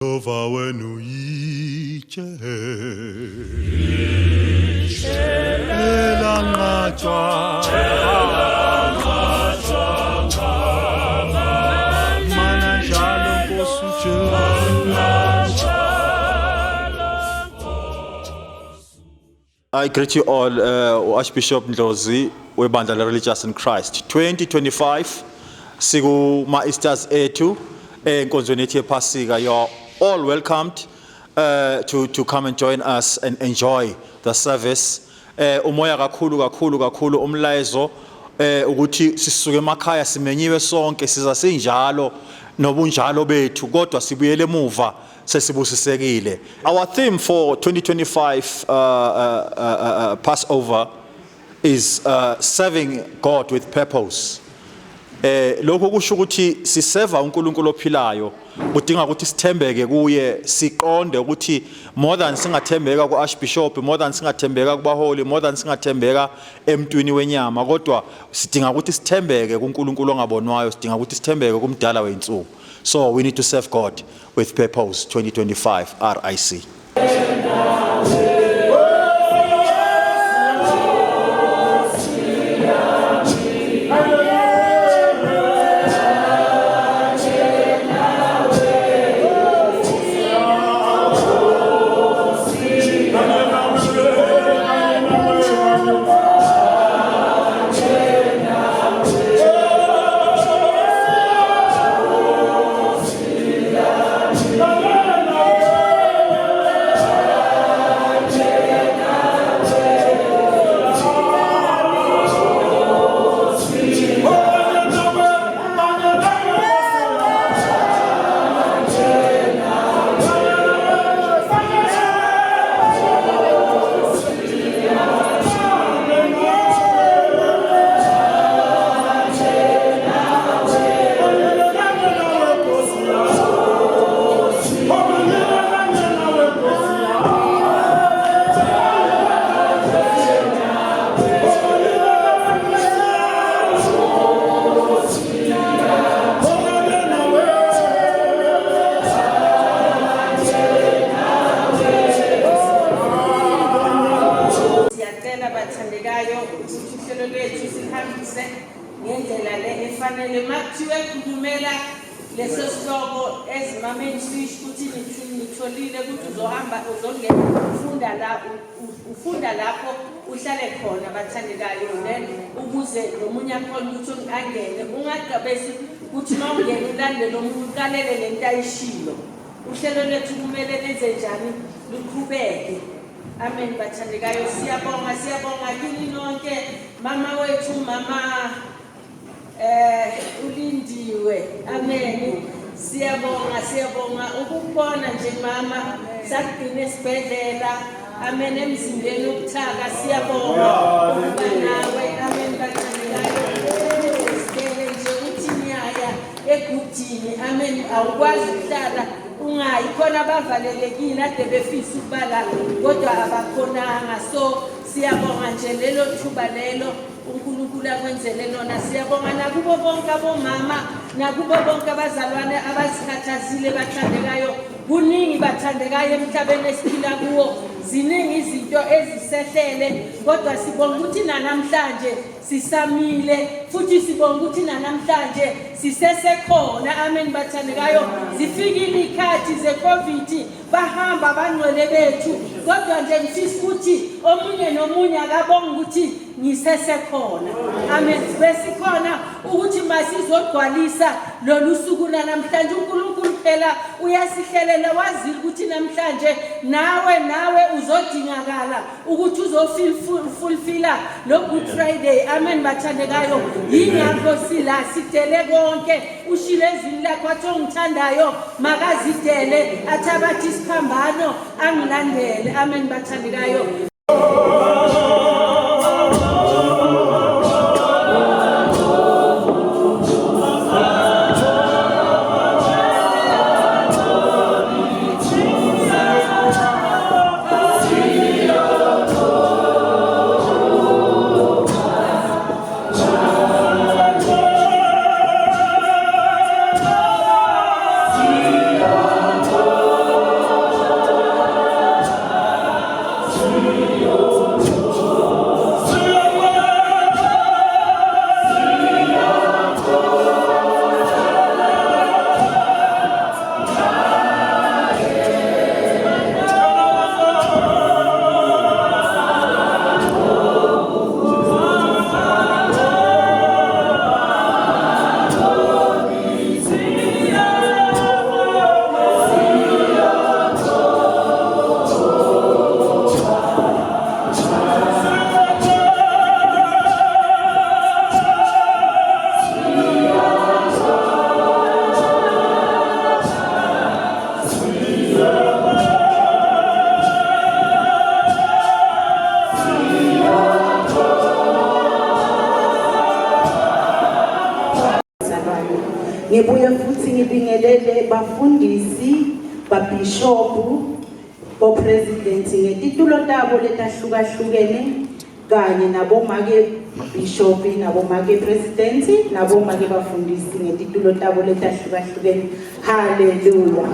Yehova wenu yiche elangcwatshwa mana njalo Nkosi I greet you all, Archbishop Ndlozi, webandla Religious in Christ. 2025, siku ma-Easters ethu, enkonzweni yethu yePhasika. You're all welcomed to come and join us and enjoy the service. Umoya kakhulu umlayezo ukuthi sisuke emakhaya simenyiwe sonke siza sinjalo nobunjalo bethu kodwa sibuyele emuva sesibusisekile. Our theme for 2025 Passover is serving God with purpose. Lokho kusho ukuthi siseva uNkulunkulu ophilayo kudinga ukuthi sithembeke kuye siqonde ukuthi more than singathembeka kuArchbishop, more than singathembeka kubaholi, more than singathembeka emntwini wenyama, kodwa sidinga ukuthi sithembeke kuNkulunkulu ongabonwayo, sidinga ukuthi sithembeke kumdala weinsuku. So we need to serve God with purpose. 2025 RIC. Ufunda lapho uhlale khona bathandekayo then ukuze nomunye akhona ukuthi angene ungagabesi ukuthi mawungena ulandele umuntu kalele lento ayishilo uhlelo lethu kumele lenze njani luqhubeke. Amen bathandekayo, siyabonga kini nonke mama wethu mama ulindiwe. Amen. Siyabonga ukubona nje mama sakugcina esibhedlela. Amen emzimbeni ukuthaka siyabonga nawe. Amen bathandekayo, sibele nje uthi nyaya egudini. Amen awukwazi ukuhlala ungayi khona abavalelekile ade befisa ukubala kodwa abakhonanga. So siyabonga nje lelo thuba lelo uNkulunkulu akwenzele lona. Siyabonga nakubo bonke abomama nakubo bonke abazalwane abasikhathazile bathandekayo. Kuningi bathandekayo emhlabeni esiphila kuwo, ziningi izinto ezisehlele kodwa sibonga ukuthi namhlanje sisamile futhi sibonga ukuthi namhlanje sisesekhona. Amen bathandekayo, zifikile ikhathi zeCovid bahamba abangcwele bethu kodwa nje ngifisa ukuthi omunye nomunye akabonga ukuthi ngisesekhona. Amen besikhona ukuthi masizogcwalisa lolu suku namhlanje. uNkulunkulu phela uyasihlelela wazile ukuthi namhlanje nawe uzodingakala ukuthi uzofulfilla lo Good Friday. Amen bathandekayo, yingakho sila sidele konke ushilo ezini lakho wathi ongithandayo makazidele athabathi isiphambano angilandele. Amen bathandekayo. Oh Ngibuye futhi ngibingelele bafundisi, babishopu, bopresidenti ngetitulo tabo letahlukahlukene kanye nabomake bishopi nabomake presidenti nabomake bafundisi ngetitulo tabo letahlukahlukene. Haleluya.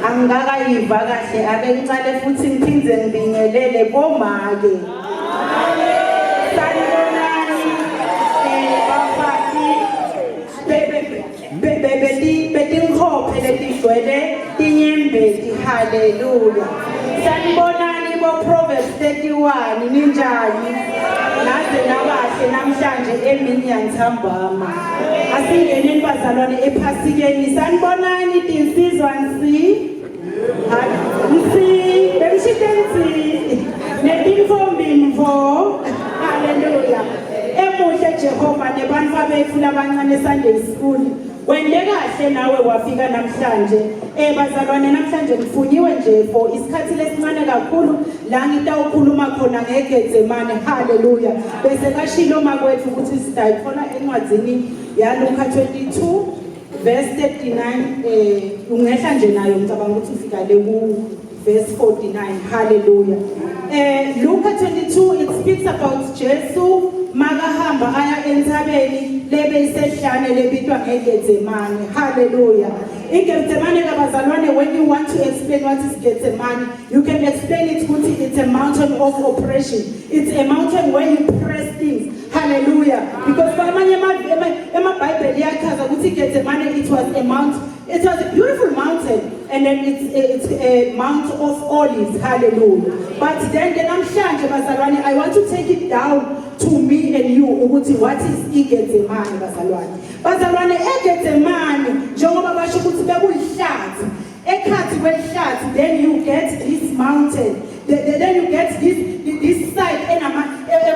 Angikayiva kahle ake ngicale futhi ngiphinde ngibingelele bomake. Betinkhophe letigcwele tinyembeti. Haleluya. Sanibonani bo Proverbs 31 ninjani naze nabahle namhlanje emini yanthambama asingeneni bazalwane ephasikeni. Sanibonani tinsizwa nsi bemshitensi netinfombi mvo. Haleluya. Emuhle Jehova nebantu abefuna abancane Sunday school. Wende kahle nawe wafika namhlanje. Bazalwane namhlanje kufunyiwe nje for isikhathi lesincane kakhulu la ngitawukhuluma khona ngeGetsemane. Haleluya. Bese kashilo makwethu ukuthi sidayithola encwadzini ya Luka 22 verse 39 ungehla nje nayo ngicabanga ukuthi ufika le ku verse 49. Hallelujah. Luka 22 it speaks about Jesu makahamba aya entsabeni lebe isehlane lebitwa ngeGetsemane. Hallelujah. IGetsemane kabazalwane, when you want to explain what is Getsemane, you can explain it kuti it's a mountain of oppression. It's a mountain where you press things. Hallelujah. Because kwamanye emaBhayibheli yachaza ukuthi Getsemane it was a beautiful mountain, and then it's a mount of olives. Hallelujah. But then namhlanje bazalwane, I want to take it down to me and you ukuthi what is iGetsemane bazalwane. Bazalwane eGetsemane njengoba basho ukuthi bekuyihlathi ekhathi kwehlathi, then you get this mountain, then you get this side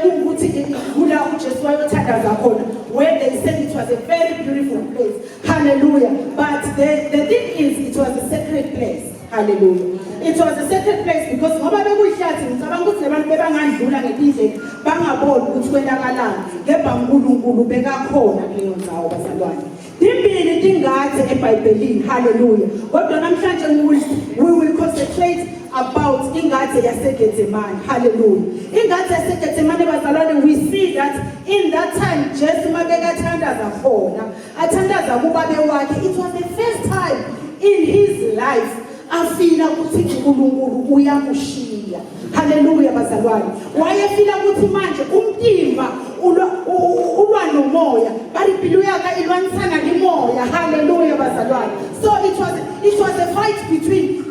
ukuthi kula uJesu wayothandaza khona, where they said it was a very beautiful place. Hallelujah. But the thing is, it was a sacred place. Hallelujah. It was a sacred place because ngoba bekuyihlathi ngicabanga ukuthi lebantu bebangandlula ngetindlela bangaboni ukuthi kwenzakalani, kepha uNkulunkulu bekakhona kuleyo ndawo bazalwane. Timbili tingathe eBhayibhelini. Hallelujah. Kodwa namhlanje we will concentrate about ingathe yaseGetsemane. Hallelujah. Ingathe yaseGetsemane bazalwane, we see that in that time Jesu mabekathandaza khona athandaza kubabe wakhe, it was the first time in his life afila ukuthi uNkulunkulu uyamushiya. Hallelujah bazalwane. Wayefila ukuthi manje umtimba ulwa nomoya, bari impilo yakhe ilwanisana nemoya. Hallelujah bazalwane. So it was a fight between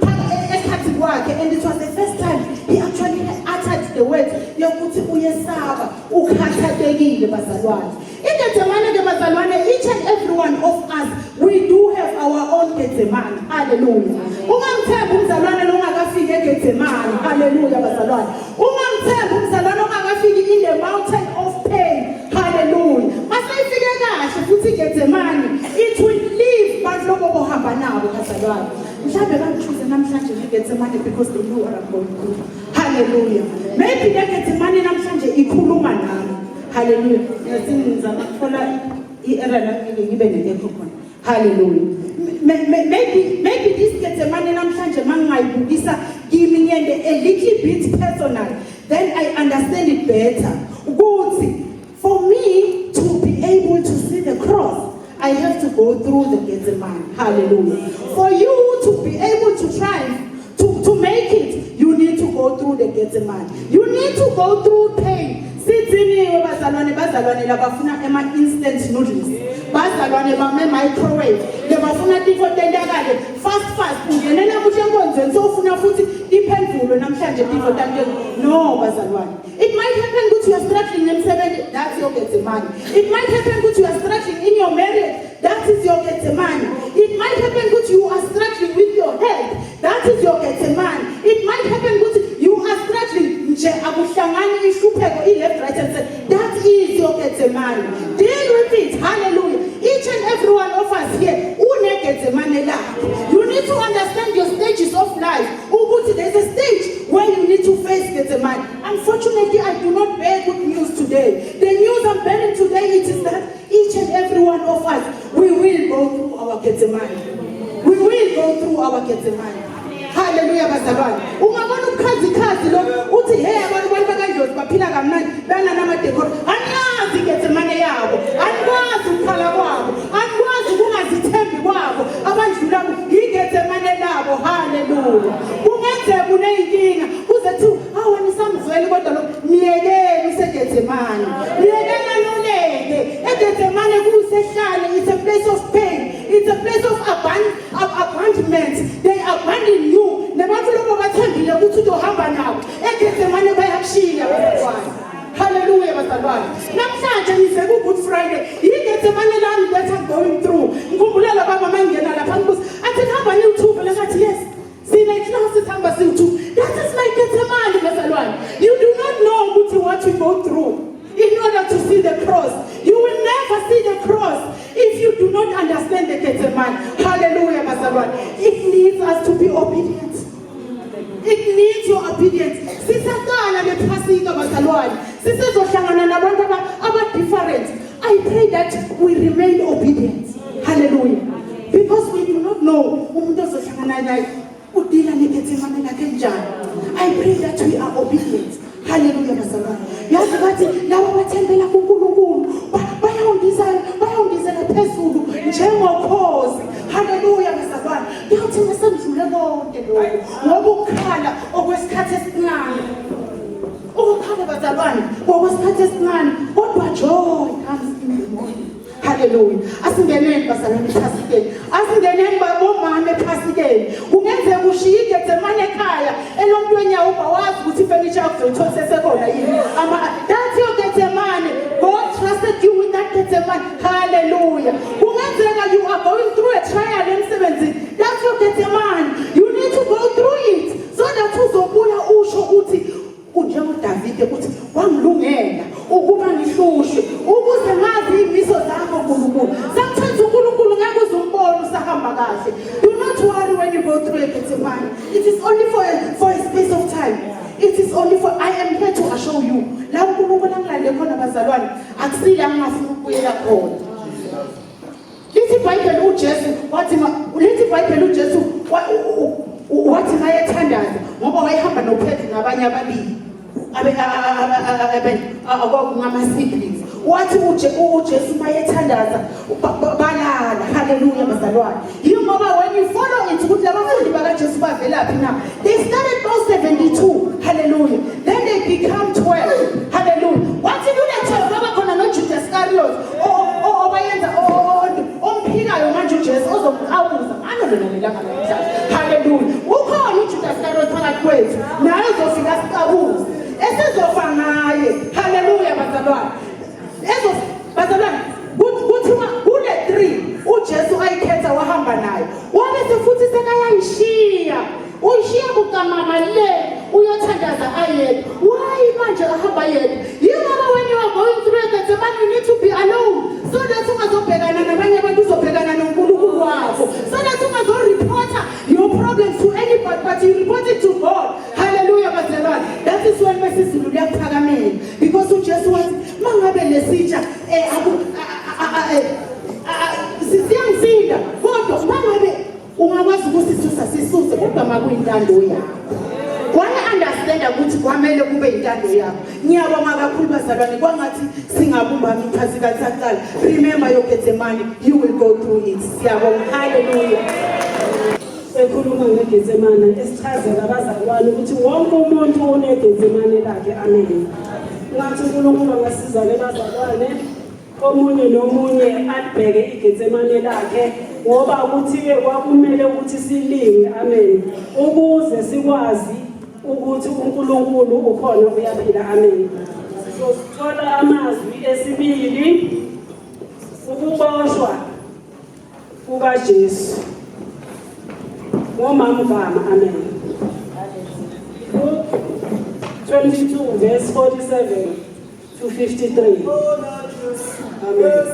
ekhathi kwakhe, and it was the first time he actually uttered the words yokuthi uyesaba ukhathatekile bazalwane. IGetsemane ke bazalwane, each and every one of us, we do have our own Getsemane. Hallelujah. Ungamthemba umzalwane longakafiki eGetsemane. Hallelujah bazalwane. Ungamthemba umzalwane ongakafiki in the mountain of pain. Hallelujah. Masayifike kahle futhi iGetsemane, it will leave bantu lobo bohamba nabo bazalwane. Mhlawumbe bangichuze namhlanje ngeGetsemane because they know what I'm going through. Hallelujah. Maybe leGetsemane namhlanje ikhuluma nami. Hallelujah. Ngizama ukuthola i-era lakhe ngibe nekho khona. Hallelujah. Maybe this Getsemane namhlanje mangayibukisa kimi ngende a little bit personal, then I understand it better. Ukuthi for me to be able to see the cross, I have to go through the Getsemane. Hallelujah. For you to be able to triumph, to make it, you need to go through the Getsemane. You need to go through pain. Sithini bazalwane labafuna instant noodles, bazalwane bame microwave, lebafuna tifo tendakale fast ungenela kuhle enkonzweni sofuna futhi iphendvulo namhlanje tifo tanje. No bazalwane, it might happen ukuthi you are struggling emsebenzini, that's your Getsemane. It might happen ukuthi you are struggling in your marriage, that is your Getsemane. It might happen ukuthi you are struggling with your health, that is your Getsemane. It might happen ukuthi you are struggling nje akuhlangani ihlupheko left right and center, that is your Getsemane. Deal with it. Hallelujah. Each and every one of us here, you need to understand your stages of life. eGetsemane. Hallelujah bazalwane. Ungabona ubukhazikhazi lo uthi hey abantu bakandlozi baphila kamnandi bana namadekoro. Anyazi iGetsemane yabo. Anyazi ukukhala kwabo. Anyazi ukungazithembi kwabo. Abandlula iGetsemane labo. Hallelujah. Kungenzeka kuneyinkinga uzethu awani samzweli kodwa lo niyekele iseGetsemane. Niyekele noleke. eGetsemane kusehlale. It's a place of pain. It's a place of abandonment. They abandon you. Nebantu lobo bathembile ukuthi uzohamba nabo. eGetsemane bayakushiya bazalwane. Hallelujah bazalwane. Namhlanje ngize ku Good Friday. iGetsemane lami that I'm going through. Ngikhumbula baba mangena lapha ngibuza athi hamba niwuthuba ngathi yes. Sina iklasi sihamba siwuthuba. That is my Getsemane bazalwane. You do not know ukuthi what we go through. In order to see the cross, you will never see the cross if you do not understand the Getsemane. Hallelujah, bazalwane. It needs us to be obedient. It needs your obedience. Sisaqala lephasika bazalwane. Sisezohlangana nabantu aba-different. I pray that we remain obedient. Hallelujah. Because we do not know umuntu ozohlangana naye udila neGetsemane lakhe njani. I pray that we are obedient. Hallelujah bazalwane. Yazi bathi labo bathembela kuNkulunkulu bayawundizela phezulu njengokhozi. Hallelujah bazalwane. Yathi mesendlule konke lokho ngoba ukukhala okwesikhathi esincane. Ukukhala bazalwane okwesikhathi esincane kodwa joy comes in the morning. Hallelujah. Asingeneni bazalwane ephasikeni. Asingeneni bomama ephasikeni. Kungenzeka ushiye iGetsemane ekhaya elontweni yawo bawazi ukuthi ifurniture yakho uzoyithola sesekhona yini. That's your Getsemane. God trusted you with that Getsemane. Hallelujah. Kungenzeka you are going through a trial emsebenzini. That's your Getsemane. You need to go through it so that uzobuya usho ukuthi unjengoDavide ukuthi wangilungela ukuba ngihlushwe ukuze ngazi imiso zakho uNkulunkulu. Sometimes uNkulunkulu ngeke uzumbone usahamba kahle. Do not worry when you go through a Getsemane. It is only for a space of time. It is only for I am here to assure you. La uNkulunkulu angilande khona bazalwane akusila ngingafuna ukubuyela khona. Lithi Bible uJesu wathi mayethandaza ngoba wayehamba noPetru nabanye ababili ngama-siblings. Wathi uJesu mayethandaza balala. Hallelujah bazalwane. Ngoba when you follow it ukuthi labafundi bakaJesu bavelaphi na, they started those 72. Hallelujah. Then they become 12. Hallelujah. Wathi kule-12 baba khona noJudas Iscariot obayenza omphikayo manje uJesu ozomqawuza anolelelanga namhlanje. Hallelujah. Ukhona uJudas Iscariot phakathi kwethu naye uzofika siqabuze esizofa ngaye. Hallelujah bazalwane. Bazalwane kuthiwa kule 3 uJesu ayikhetha wahamba naye. Wabese futhi sekayayishiya. Uyishiya kukamama le uyothandaza ayedwa. Why manje ahamba yedwa? Ngoba when you are going through a Getsemane you need to be alone so that ungazobhekana nabanye abantu uzobhekana noNkulunkulu wakho. So that ungazoreport your problems to anybody but you report it to God. Hallelujah bazalwane. That is when mesizulu liyaphakamela because uJesu wathi mangabe lesitsha sisiyangisinda kodwa mangabe ungakwazi ukusisusa kodwa makuyintando yakho. Understand ukuthi kwamele kube intando yakho. Ngiyabonga kakhulu bazalwane kwangathi singabumbana iphasika lisaqala. Remember your Getsemane, you will go through it. Siyabonga. Hallelujah. Ekhuluma ngeGetsemane esichazela abazalwane ukuthi wonke umuntu uneGetsemane lakhe. Amen. Ngathi uNkulunkulu angasiza-ke bazalwane omunye nomunye abheke iGetsemane lakhe ngoba ukuthi-ke kwakumele ukuthi silinge. Amen. Ukuze sikwazi ukuthi uNkulunkulu ukhona uyaphila. Amen. Sizothola amazwi esibili ukuboshwa kukaJesu ngomama bama. Amen. 22 verse 47 to 53. Amen.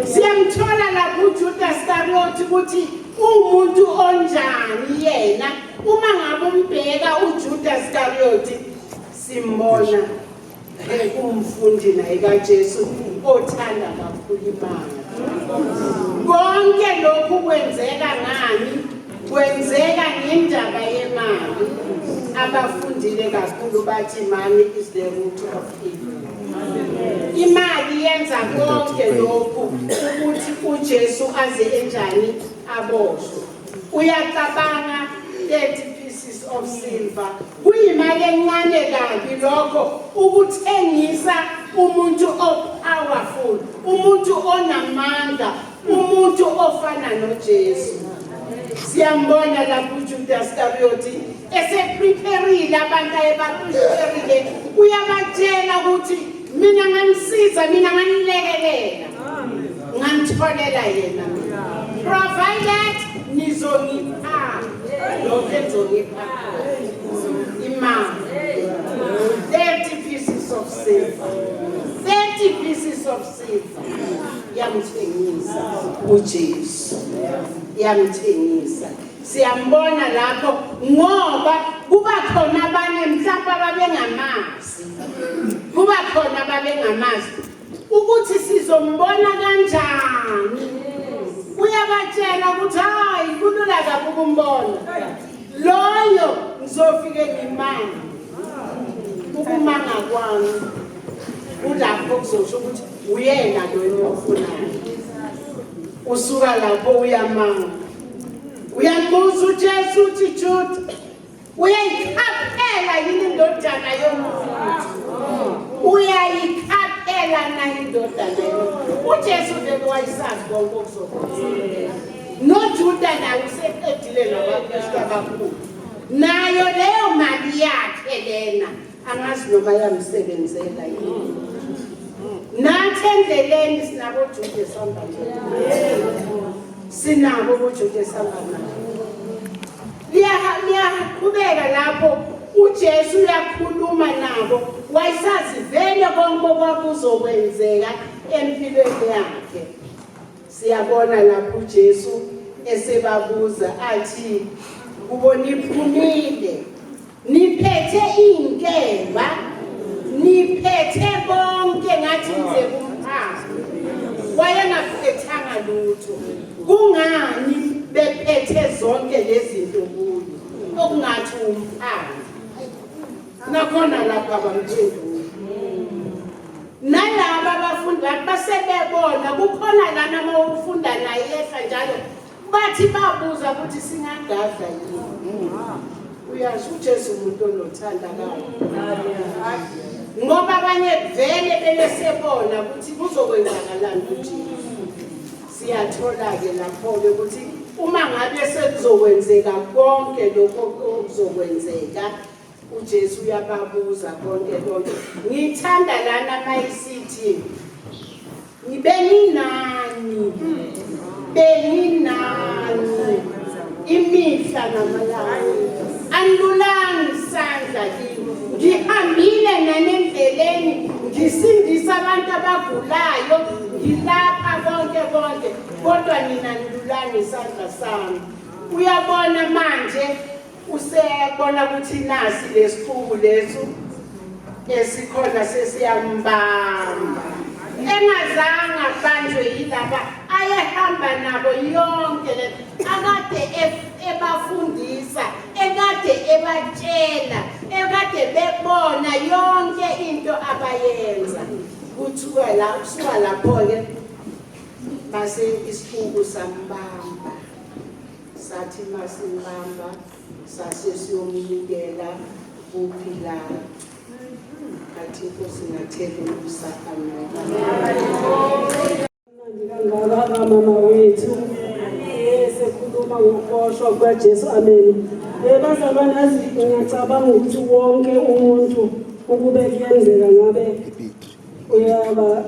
Siyamthola lapho uJudas Iscariot ukuthi umuntu onjani yena. Uma ngabe umbheka uJudas Iscariot simbona umfundi naye kaJesu othanda kakhulu imali. Konke lokhu kwenzeka ngani? Kwenzeka ngendaba yemali. Abafundile kakhulu bathi money is the root of evil. Imali yenza konke lokhu ukuthi uJesu aze enjani aboshwe. Uyacabanga 30 pieces of silver kuyimali encane kabi lokho ukuthengisa umuntu powerful, umuntu onamandla, umuntu ofana noJesu. Siyambona lapho uJudas Iscariot eseprepareile abantu ayebaprepareile uyabatshela ukuthi mina ngamsiza, mina nganilekelela, ngantholela yena mina. Provided nizongipha lokho ezongipha imali 30 pieces of silver, 30 pieces of silver. Yamthengisa uJesu, yamthengisa. Siyambona lapho ngoba kuba khona abanye mhlawumbe ababengamazi, kuba khona ababengamazi ukuthi sizombona kanjani. Uyabatshela ukuthi hayi kulula kabi ukumbona loyo, ngizofike ngimanga ukumanga kwami kulapho kuzosho ukuthi uyena lo ofunayo. Usuka lapho uyamanga, uyambuza uJesu uthi Jude, uyayikhaphela yini indodana yomuntu? Uyayikhaphela na indodana yomuntu? uJesu vele wayisazi konke okuzokwenzeka. NoJuda naye useqedile nabaphristi abakhulu, nayo leyo mali yakhe lena angazi noma yamsebenzela yini. Nathi endleleni sinabo uJuda esihamba nje, sinabo uJuda esihamba naye. Liyaqhubeka lapho uJesu uyakhuluma nabo, wayisazi vele konke okwakuzokwenzeka empilweni yakhe. Siyabona lapho uJesu esebabuza athi, kubo niphumile, niphethe inkemba, niphethe konke ngathi nize kumphanga. Wayengaphethanga lutho. Kungani bephethe zonke lezi zinto kuyo okungathi umphanga? Nakhona lapha abamthenduki. Nalaba abafundi basebebona kukhona lana mawufunda naye ehla njalo bathi babuza ukuthi singagadla yini. Uyazi uJesu umuntu onothanda kakhulu. Ngoba abanye vele belesebona ukuthi kuzokwenzakalani kuJesu. Siyathola-ke lapho-ke ukuthi uma ngabe sekuzokwenzeka konke lokho okuzokwenzeka, uJesu uyababuza konke konke. Ngithanda lana mayisithi beninani, beninani imihla namalanga, anilulanga isandla kini, ngihambile nanendleleni ngisindisa abantu abagulayo, ngilapha konke konke, kodwa nina nilulanga isandla sami. Uyabona manje usebona ukuthi nasi lesixuku leso esikhona sesiyambamba, engazange abanjwe yilaba ayehamba nabo yonke le, akade ebafundisa, ekade ebatshela, ekade bebona yonke into abayenza. Kuthiwa la usuka lapho-ke base isixuku sambamba, sathi masimbamba sase siyomnikela uPilato. Kathi Nkosi ngathela Ngakho mama wethu sekhuluma ngokuboshwa kukaJesu. Amen. Bazalwane, ngiyacabanga ukuthi wonke umuntu ukube kuyenzeka ngabe uyaba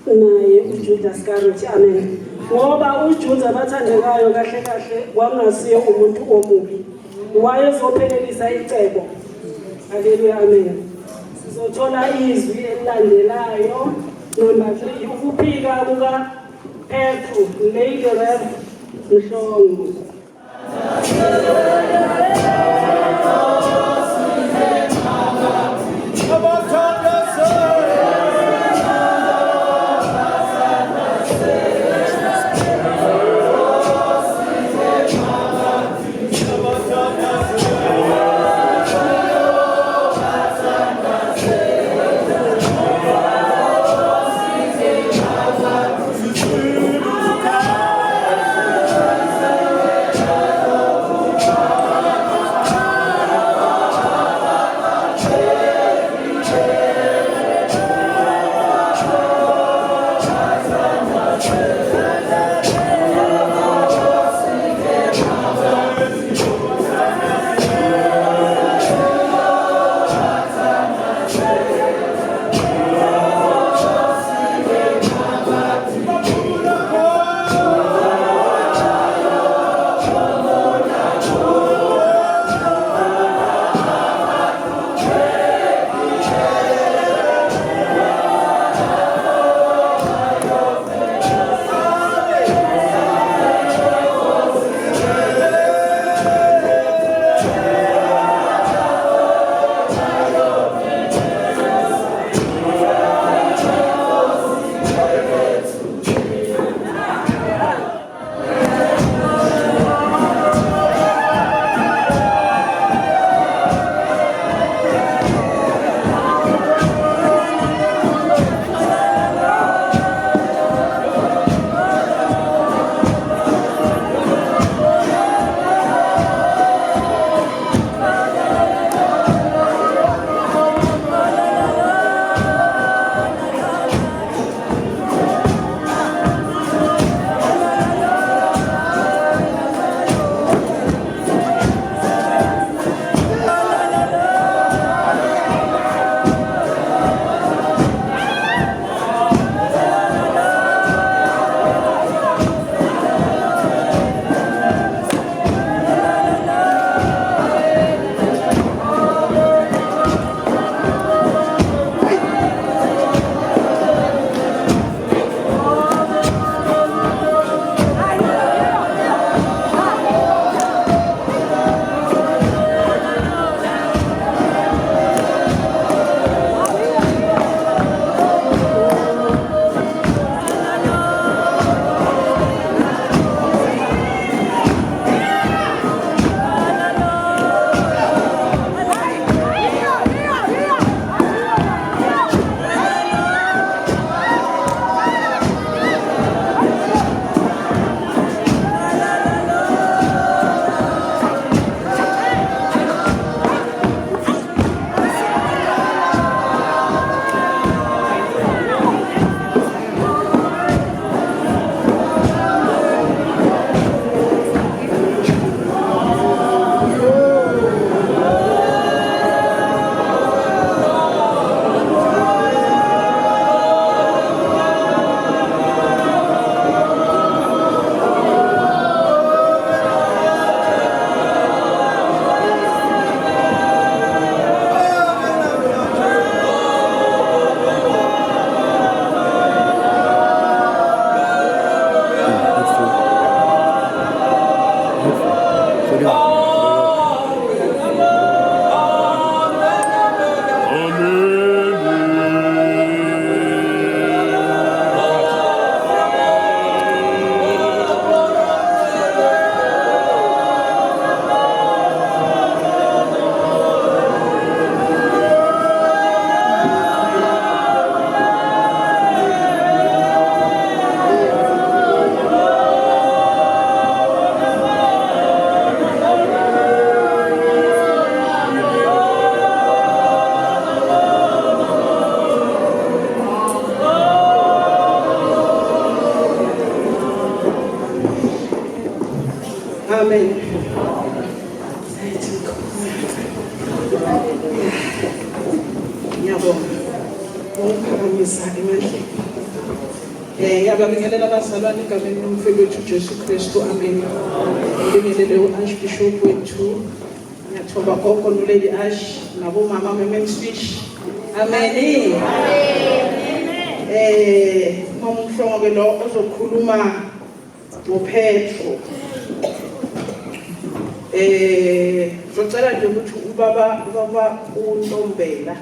naye uJudas Iscariot. Amen. Ngoba uJuda bathandekayo kahle kahle kwangasiyo umuntu omubi, wayezophelelisa icebo. Haleluya, amen. Sizothola izwi elilandelayo. Number 3, ukuphika kuka Petru, Lady Rev Mhlongo. Amen. Siyabonga. Ngokuphakamisa emandleni. Ngiyabingelela abazalwane egameni lomfowethu Jesu Kristu. Amen. Ngibingelele uArchbishop wethu. Ngiyathoba gogo noLady Ash nabo mama Memen Fish. Amen. Mama umhlongo ke lo ozokhuluma ngoPetro. Ngicela nje ukuthi ubaba uNtombela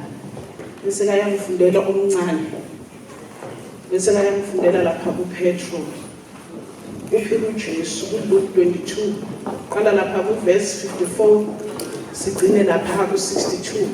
bese kayangifundela omncane. Bese kayangifundela lapha kuPetro. Uphila uJesu kuLuke 22. Qala lapha kuverse 54 sigcine lapha ku62.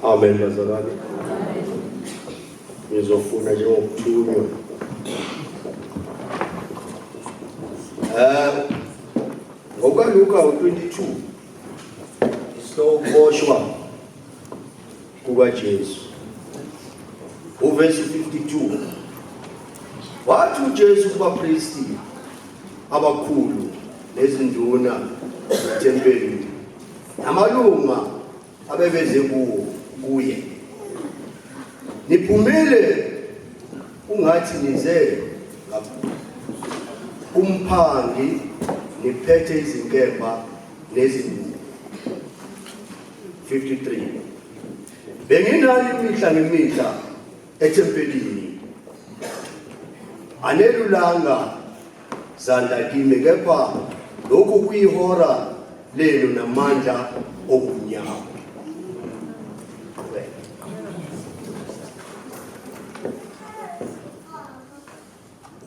Amen bazalwane. Ngizofuna nje ukuthunywa. NgokaLuka 22 isihloko kukaJesu. Uverse 52. Wathi uJesu kubapristi abakhulu nezinduna zethempeli namalunga abebeze kuye. Niphumile ungathi nize kumphangi niphethe izinkemba nezimbuzi. 53. Benginani imihla ngemihla ethempelini. Anelulanga zandla kimi kepha lokhu kuyihora lelo namandla okunyawo.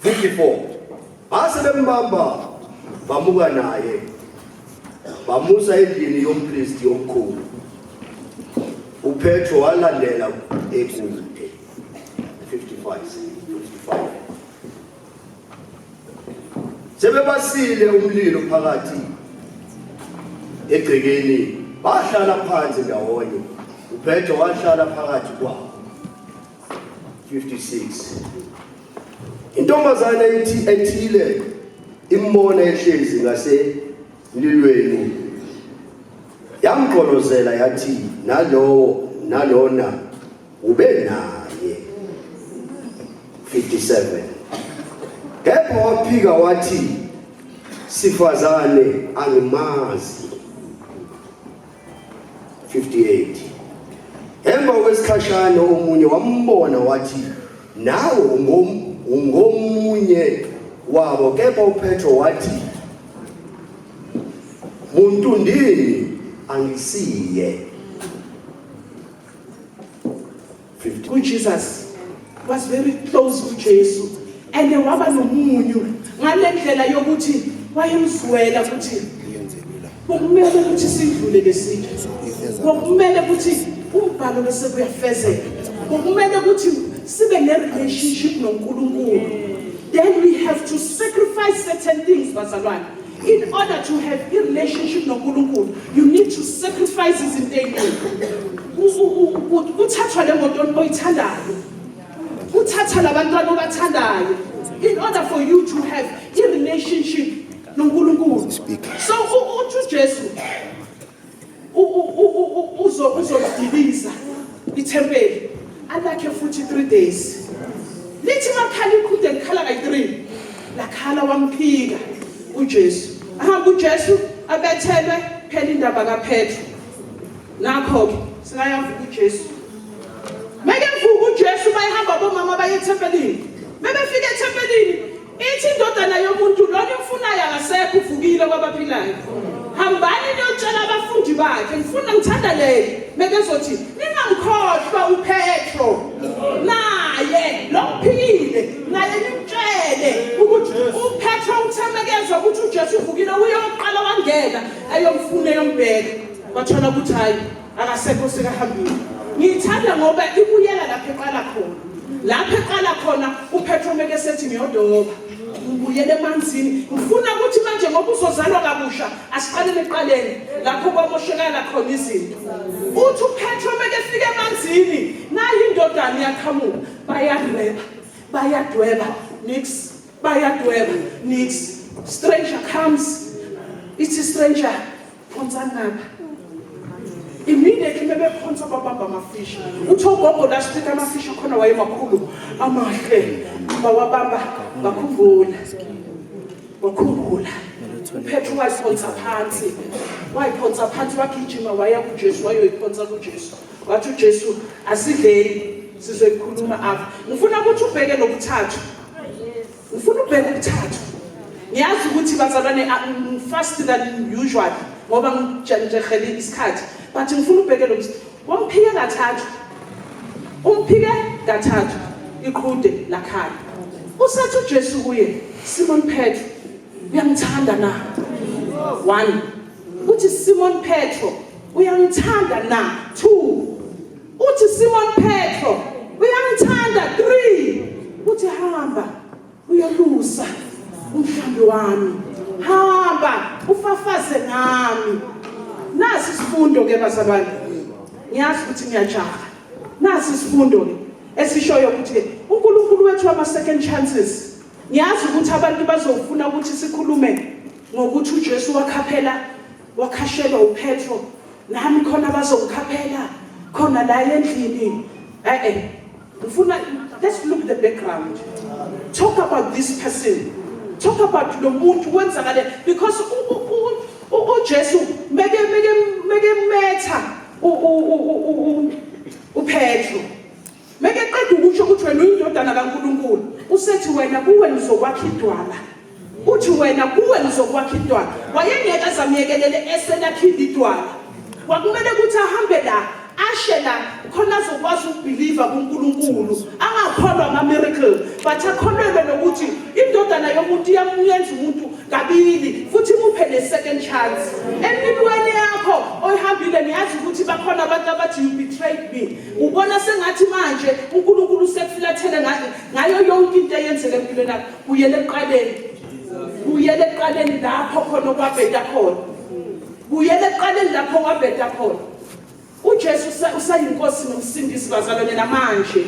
54. Asebembamba bamuka naye bamusa endlini yompristi omkhulu. uPetro walandela ekude. 55. Sebebasile umlilo phakathi egcekeni bahlala phansi ndawonye. uPetro wahlala phakathi kwabo. 56. Intombazana ethile imbona ehlezi ngaselilweni yamgqolozela yathi nalona ube naye. 57. Kepha waphika wathi sifazane angimazi. 58. Emva kwesikhashana omunye wambona wathi nawe ungomunye wabo. Kepha uPetro wathi muntu ndini angisiye. 50. Jesus was very close to Jesus and waba nomunyu ngalendlela yokuthi wayemzwela ukuthi kumele ukuthi sidlule lesitho. Kumele ukuthi umbhalo bese kuyafezeka. Kumele ukuthi sibe ne-relationship noNkulunkulu. Then we have to sacrifice certain things, bazalwane. In order to have a relationship noNkulunkulu, you need to sacrifice izinto eziningi. Uthatha le moto oyithandayo. Uthatha labantwana obathandayo. In order for you to have a relationship noNkulunkulu. So uJesu uzodiliza ithempeli alakhe futhi 3 days. Lithi makhala iqhude ngikhala kayi3 lakhala wamphika uJesu. Ahamba uJesu abethelwe phela indaba kaPetro. Nakho ke singayavuka uJesu. Meke mvuka uJesu bayihamba bomama baye ethempelini. Bebefika ethempelini ithi indodana yomuntu lona imfunayo akasekho uvukile kwabaphilayo. Hambani niyotshela abafundi bakhe ngifuna ngithanda leli. Meke ezothi ungangikhohlwa uPetro naye lophile naye nimtshele ukuthi uPetro uthemekeza ukuthi uJesu uvukile uyoqala wangena ayomfuna eyombheka wathola ukuthi hayi akasekho sekahambile. Ngithanda ngoba ibuyela lapha eqala khona uPetro meke sethi ngiyodoba ubuyele emanzini ngifuna ukuthi manje ngoba uzozalwa kabusha asiqalele eqaleni lapho kwamoshekala khona izinto. Uthi uPetro meke fika emanzini nayi indodana yaqhamuka bayadweba nix stranger comes it's a stranger phonsa ngapha immediately bebephonsa babamba amafishi uthi ugogo la stick amafishi khona wayemakhulu amahle bawabamba bakhumbula uPetro wayiphonsa phansi wagijima waya kuJesu wayoyiphonsa kuJesu wathi uJesu asidleli sizoyikhuluma apha. Ngifuna ukuthi ubheke lokuthathu ngiyazi ukuthi bazalwane I'm faster than usual ngoba ngijajehele isikhathi but ngifuna ubheke lokuthathu umphike kathathu iqhude lakhaya usathi uJesu kuye Simon Petro uyangithanda na 1 uthi Simon Petro uyangithanda na 2 uthi Simon Petro uyangithanda 3 uthi hamba uyolusa umhlambi wami hamba ufafaze nami. Nasi isifundo ke bazalwane ngiyazi ukuthi ngiyajaha nasi isifundo ke esishoyo ukuthi uNkulunkulu wethu ama second chances. Ngiyazi ukuthi abantu bazofuna ukuthi sikhulume ngokuthi uJesu wakhashelwa uPetro nami khona bazongikhaphela khona la endlini ngifuna let's look the background, talk about this person, talk about lo muntu wenzakale because uJesu meke metha uPetro meke qeda ukusho ukuthi wena uyindodana kaNkulunkulu usethi wena kuwe nizokwakha idwala uthi wena kuwe nizokwakha idwala wayengeke azamiyekelele eselakhile idwala kwakumele ukuthi ahambe la ashe la khona azokwazi ukubelieve kuNkulunkulu angakholwa ama-miracle but akholelwe nokuthi indodana yomuntu iyamuyenza umuntu kabili futhi muphe le-second chance empilweni yakho oyihambile. Niyazi ukuthi bakhona abantu abathi you betrayed me ubona sengathi manje uNkulunkulu sekufulathele ngayo yonke into eyenzeka empilweni yakho buyele eqaleni lapho khona okwabheda khona uJesu usayinkosi nomsindisi bazalwane namanje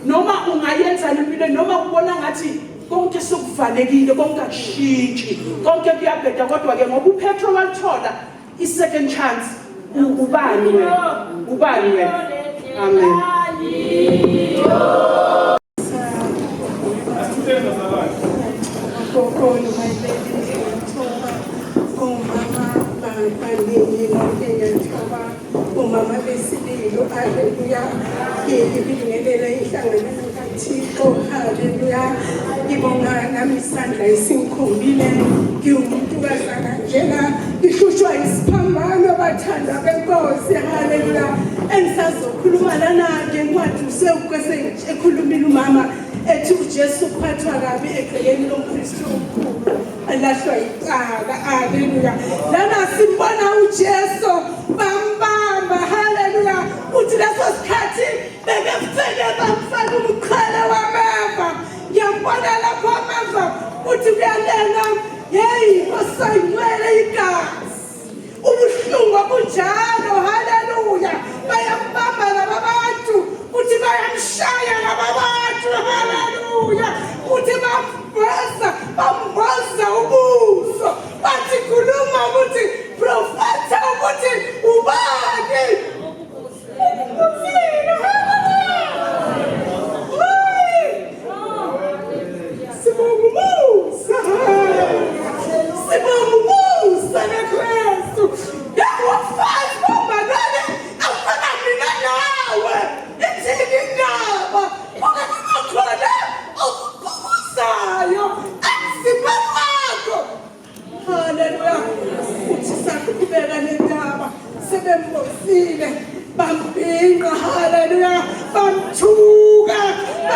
noma ungayenzana empilweni noma ubona ngathi konke sokuvalekile konke akushintshi konke kuyabheda kodwa ke ngoba uPetro walithola i-second chance ubani wena amen. Umama besililo haleluya ngibingelela inhlangano kaThixo haleluya ngibonga nami isandla esimkhombile ngiwumuntu bazana njena ihlushwa isiphambano bathanda benkosi haleluya engisazokhuluma lana ngencwadi ekhulumile umama ethi uJesu uphathwa kabi egcekeni lompristi omkhulu alahlwa icala haleluya lana sibona uJesu bambamba haleluya uthi leso sikhathi bekefele bamfaka umkhala wameva ngiyabona lapho ameva uthi kuyalenga hey osayinwele igazi ubuhlungu obunjalo haleluya bayambamba laba bantu uthi bayamshaya laba bantu haleluya uthi bamboza ubuso bathi khuluma ukuthi profeta ukuthi ubani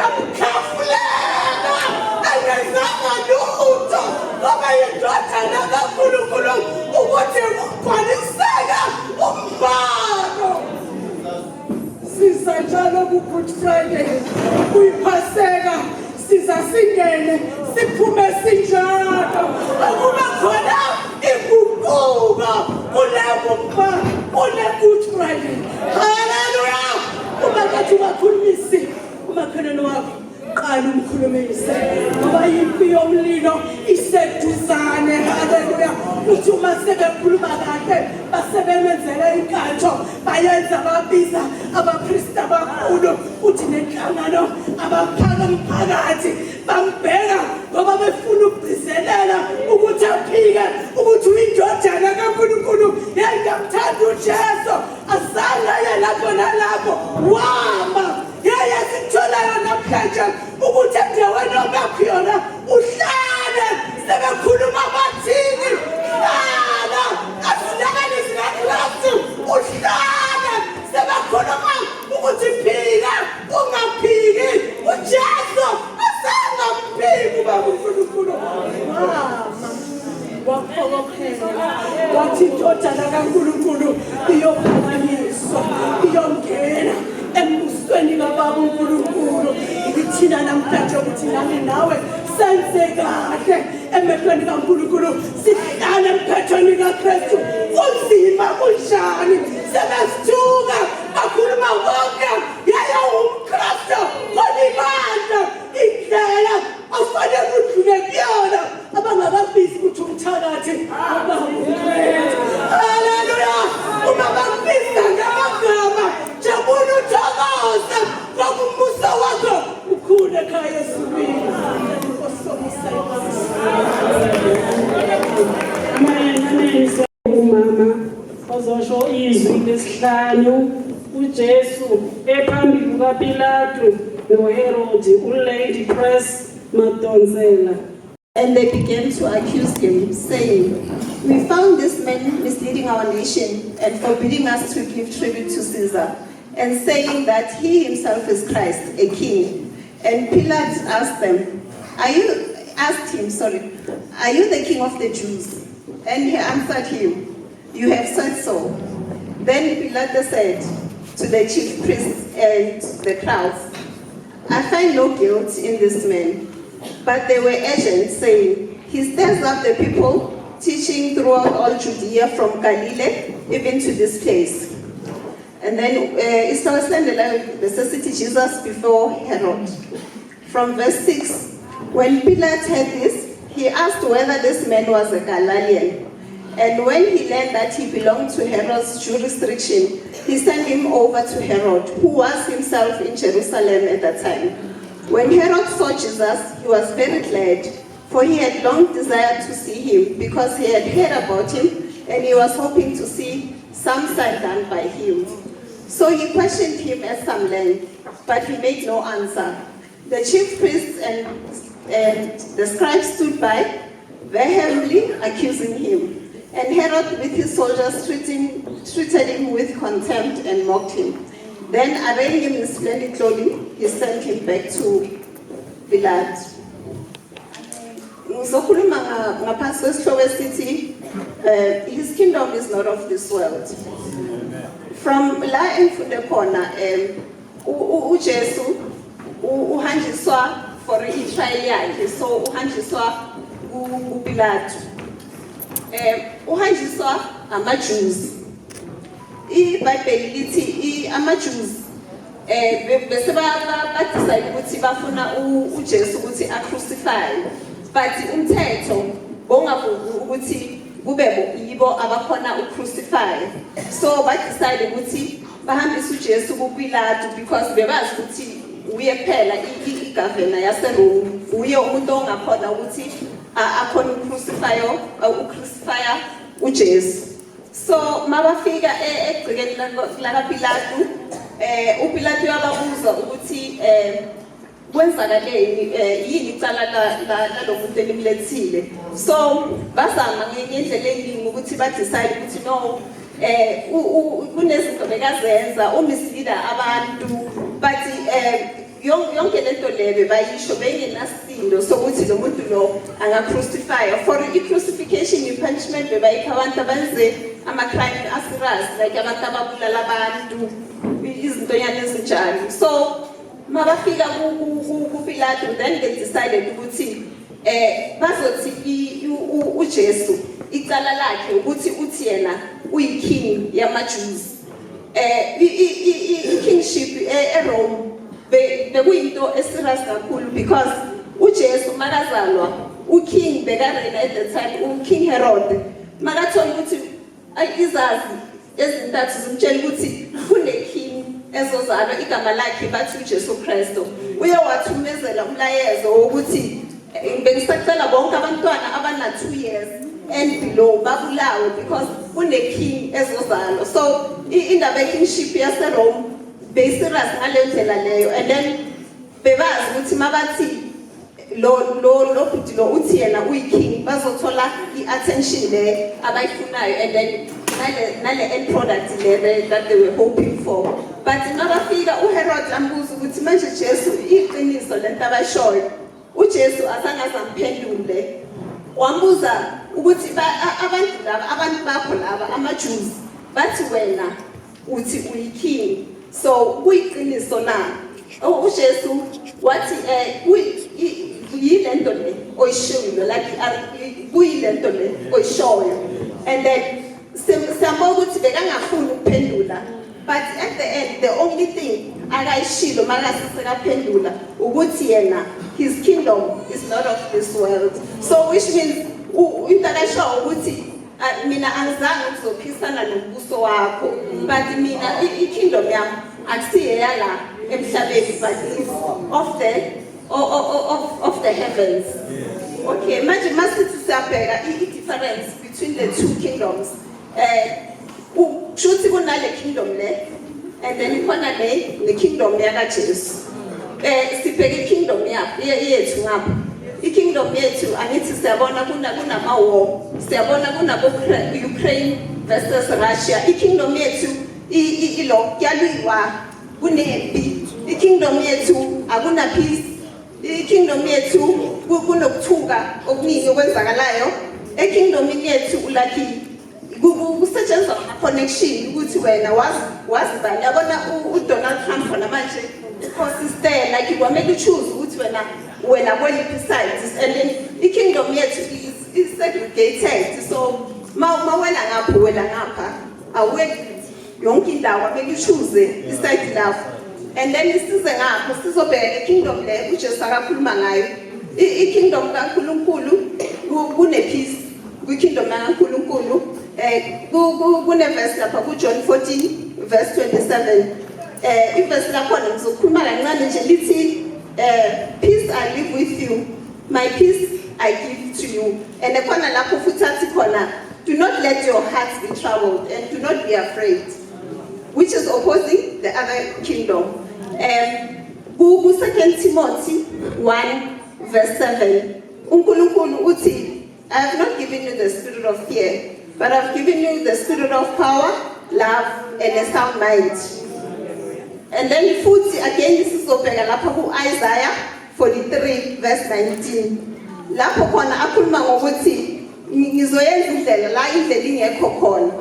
bamkhafulela engezanga lutho ngoba indodana kaNkulunkulu ukuthi ugcwaliseka umbhalo. Siza njalo ku-Good Friday kuyiphaseka siza singene siphume sinjalo akuba khona iguquka kule-Good Friday. Haleluya. Uma kathi ubakhulumisi umakhelwane wakho qala umkhulumise ngoba impi yomlilo iseduzane. Haleluya. Uthi uma sebekhuluma kahle basebemenzela inkatho bayenza babiza abapristi abakhulu uthi nenhlangano abaphaka umphakathi bambheka ngoba befuna ukugcizelela ukuthi aphike ukuthi uyindodana kaNkulunkulu yengamthanda uJesu azange aye lapho nalapho wama yeye sitholayo namhlanje ukuthi endaweni obakhona uhlale sebekhuluma bathini hlala asilakani sikaKristu uhlale sebekhuluma ukuthi phila ungaphili uJesu asangamphiki ubaba uNkulunkulu wakhokophela wathi indodana kaNkulunkulu iyophakanyiswa iyongena embusweni kababa uNkulunkulu. Ngithina namhlanje ukuthi nami nawe senze kahle emehlweni kaNkulunkulu sihlale emphethweni kaKristu kunzima kunjani sebesithuka bakhuluma konke yaya umKristu kolibanda indlela afanele udlule kuyona abangakabisi ukuthi umthakathi abangumkristu. Haleluya. Uma bakubisa ngamagama jabula uthokoze ngoba umusa wakho ukhule ekhaya esibili. Amen. Umama ozosho izwi lesihlanu uJesu ephambi kukaPilato noHerodi uLady Press Madonsela. And they began to accuse him, saying, "We found this man misleading our nation and forbidding us to give tribute to Caesar, and saying that he himself is Christ, a king." And Pilate asked him, "Are you the king of the Jews?" And he answered him, "You have said so." Then Pilate said to the chief priests and the crowds, "I find no guilt in this man." But they were urgent, saying, "He stirs up the people, teaching throughout all Judea from Galilee, even to this place." And then the necessity Jesus before Herod. From verse 6, when Pilate heard this, he asked whether this man was a Galilean. And when he learned that he belonged to Herod's jurisdiction, he sent him over to Herod, who was himself in Jerusalem at that time. When Herod saw Jesus, he was very glad, for he had long desired to see him, because he had heard about him, and he was hoping to see some sign done by him. So he questioned him at some length, but he made no answer. The chief priests and the scribes stood by, vehemently accusing him. And Herod, with his soldiers, treated him with contempt and mocked him. Then, arraying him in splendid clothing, he sent him back to Pilate. His kingdom is not of this world. From la emfunde khona uJesu uhanjiswa for i-trial yakhe, so uhanjiswa kuPilate. Uhanjiswa amaJews. iBhayibheli lithi amaJews bese badecide ukuthi bafuna uJesu ukuthi acrucify, but umthetho bongavumi ukuthi kube yibo abakhona ucrucify. So badecide ukuthi bahambise uJesu kuPilate because bebazi ukuthi uye kuphela igovernor yaseRome, uye umuntu ongakhona ukuthi akhona ucrucify uJesu. So mabafika egcikeni lakaPilate, uPilate uyababuza ukuthi kwenzakaleni yini icala lalomuntu elimlethile. So bazama ngendlela eningi ukuthi badecide ukuthi no kunezinto bekazenza umisleader abantu, but yonke lento lebe bayisho bengenasindo sokuthi lo muntu lo anga-crucify. For i-crucifixion i-punishment bebayipha abantu abenze ama-crime aserious, like abantu ababulala abantu, izintonyana ezinjalo. So mabafika kuPilato, then they decided ukuthi bazothi uJesu icala lakhe ukuthi uthi yena uyiking yamaJews. I-kingship eRome bekuyinto eserious kakhulu because uJesu makazalwa uking bekarena at the time uKing Herod makathola ukuthi izazi ezintathu zimtshela ukuthi kuneking ezozalwa igama lakhe bathi uJesu Kristu. Uye wathumezela umlayezo wokuthi bengisacela bonke abantwana abana 2 years and below babulawe because kuneking ezozalwa. So indaba ye-kingship yaseRome beserious ngale ndlela leyo, and then bebazi ukuthi mabathi lo bhuti lo uthi yena uyiking bazothola i-attention le abayifunayo, and then nale end product le that they were hoping for. But mabafika uHerod ambuza ukuthi manje Jesu iqiniso lento abashoyo. uJesu asangazamphendule, wambuza ukuthi abantu bakho laba amaJews bathi wena uthi uyiking, so kuyiqiniso na? uJesu wathi yilento le oyishoyo, like kuyilento le oyishoyo. And then siyabona ukuthi bekangafuni ukuphendula, but at the end the only thing akayishilo makasisakaphendula ukuthi yena his kingdom is not of this world. So which means into akasho ukuthi mina angizange ngizophisana nombuso wakho, but mina ikingdom yami akusiye yala emhlabeni, but is of the heavens. Okay, manje masithi siyabheka i-difference between the two kingdoms. Kushuthi kunale kingdom le, and then ikhona le kingdom yakaJesu. Sibheke kingdom yethu ngapha. I-kingdom yethu angithi siyabona kunama-war, siyabona kunabo-Ukraine versus Russia. I-kingdom yethu ilo kuyalwiwa, kunempi. I-kingdom yethu akuna peace. I-kingdom yethu kunokuthuka okuningi okwenzakalayo. E-kingdom yethu ulaki kusetshenziswa ama-connection ukuthi wena wazi bani. Yabona uDonald Trump khona manje consistent like kwamele choose ukuthi wena kweliphi side, and then i-kingdom yethu is segregated. So mawela ngapha wena ngapha awuweki yonke indawo, amele choose iside lapho. And then isize ngapho sizobheka i-kingdom le uJesu akakhuluma ngayo. I-kingdom kaNkulunkulu kune-peace kwi-kingdom kaNkulunkulu. Kune-verse lapha kuJohn 14 verse 27. I-verse lakhona ngizokhuluma kancane nje lithi peace I live with you, my peace I give to you. And khona lapho futhi athi khona, do not let your hearts be troubled and do not be afraid, which is opposing the other kingdom. 2 Timothy 1 verse 7. uNkulunkulu uthi, I have not given you the spirit of fear, but I've given you the spirit of power, love, and a sound mind. And then futhi again sizobheka lapha ku-Isaiah 43 verse 19. Lapho khona akhuluma ngokuthi ngizoyenza indlela la indlela ingekho khona,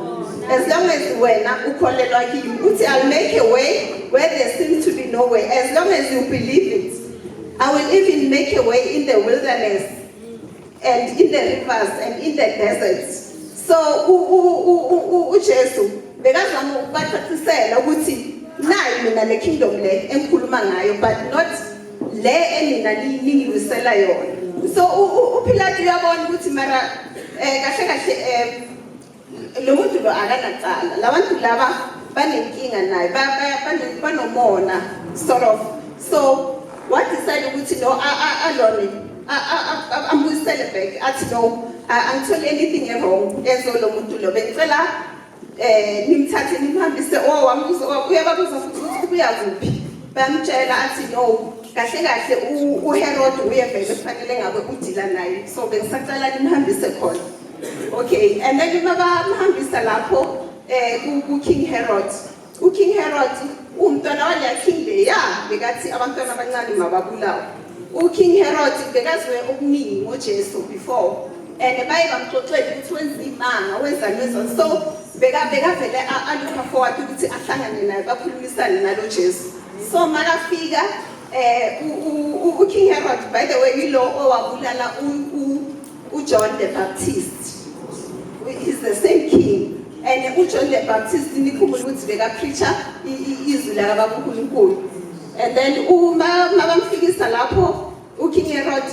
as long as wena ukholelwa kimi. Uthi I'll make a way where there seems to be no way, as long as you believe it. I will even make a way in the wilderness and in the rivers and in the deserts. So uJesu bekazama ukubacacisela ukuthi nayi mina le kingdom le engikhuluma ngayo, but not le enina ningiwisela yona. So uPilato uyabona ukuthi mara kahle lo muntu lo akanacala, labantu laba banenkinga naye, banomona sort of. So what decided ukuthi no alone ambuyisele back, athi no angitholi anything wrong ezolo muntu lo, bengicela nimthathe nimhambise uyababuza futhi ukuthi kubuya kuphi. Bamtshela athi no, kahle uHerod uye vele kufanele ngabe udila naye, so bengisacela nimhambise khona. Okay, and then mabamhambisa lapho kuKing Herod. uKing Herod umntwana wale king le bekathi abantwana abancane mababulawa. King Herod bekaziwe okuningi ngoJesu before. And baye bamxoxela ukuthi wenza imanga wenzani wenzani. So bekavele aluka forward ukuthi ahlangane naye bakhulumisane nalo Jesu. So makafika King Herod, by the way, yilo owabulala John the Baptist. He's the same king. And John the Baptist nikhumbula ukuthi beka-preacher izwi lakaNkulunkulu. And then mabamfikisa lapho King Herod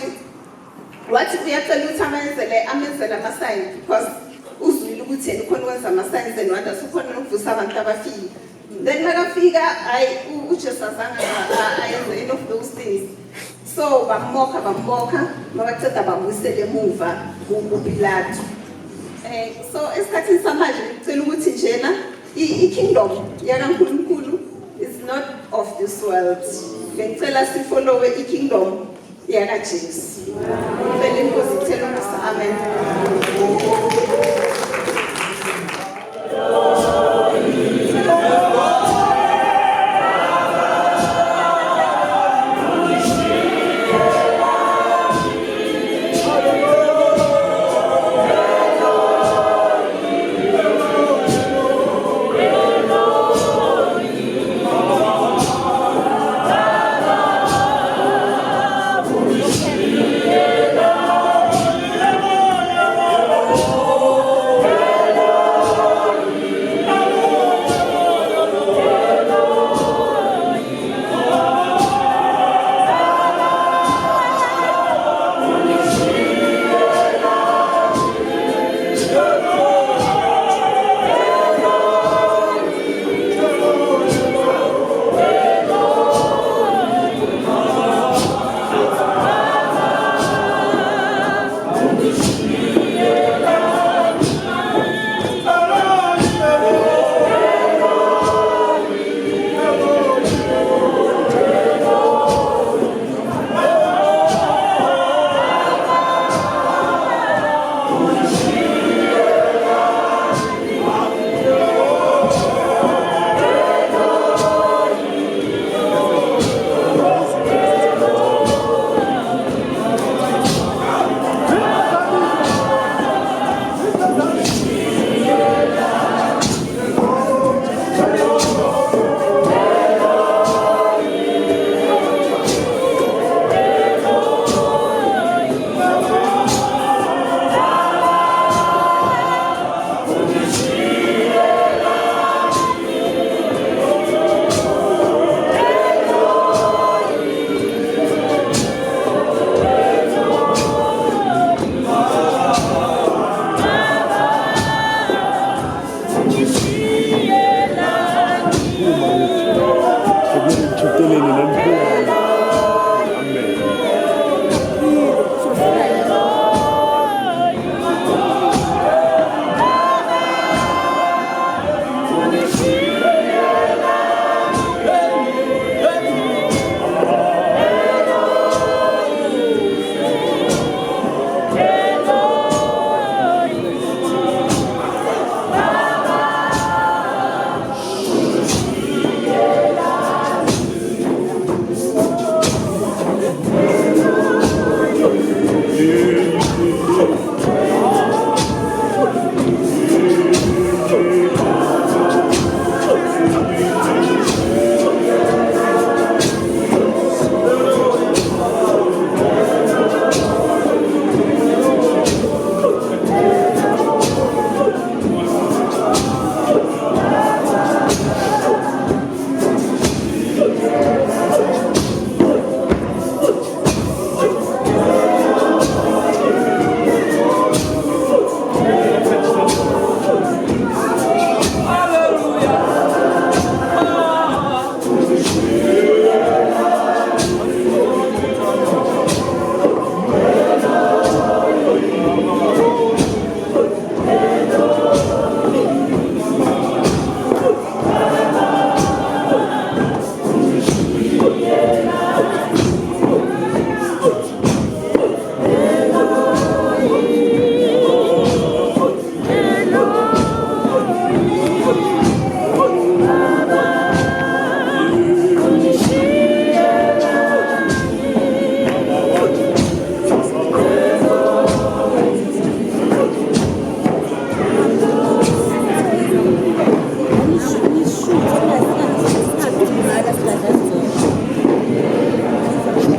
wathi uyacela ukuthi amenzele ama-sign because uzwile ukuthi yena ukhona ukwenza ama-signs and wonders, ukhona ukuvusa abantu abafile. Then makafika uJesu azange ayenze any of those things. So bammoka mabaceda bambuyisele emuva kuPilato. So esikhathini samanje ngicela ukuthi njena i-kingdom yakaNkulunkulu is not of this world. Ngicela sifollowe i-kingdom yakaJesu. Ngicela inkosi ithele umusa. Amen. Oh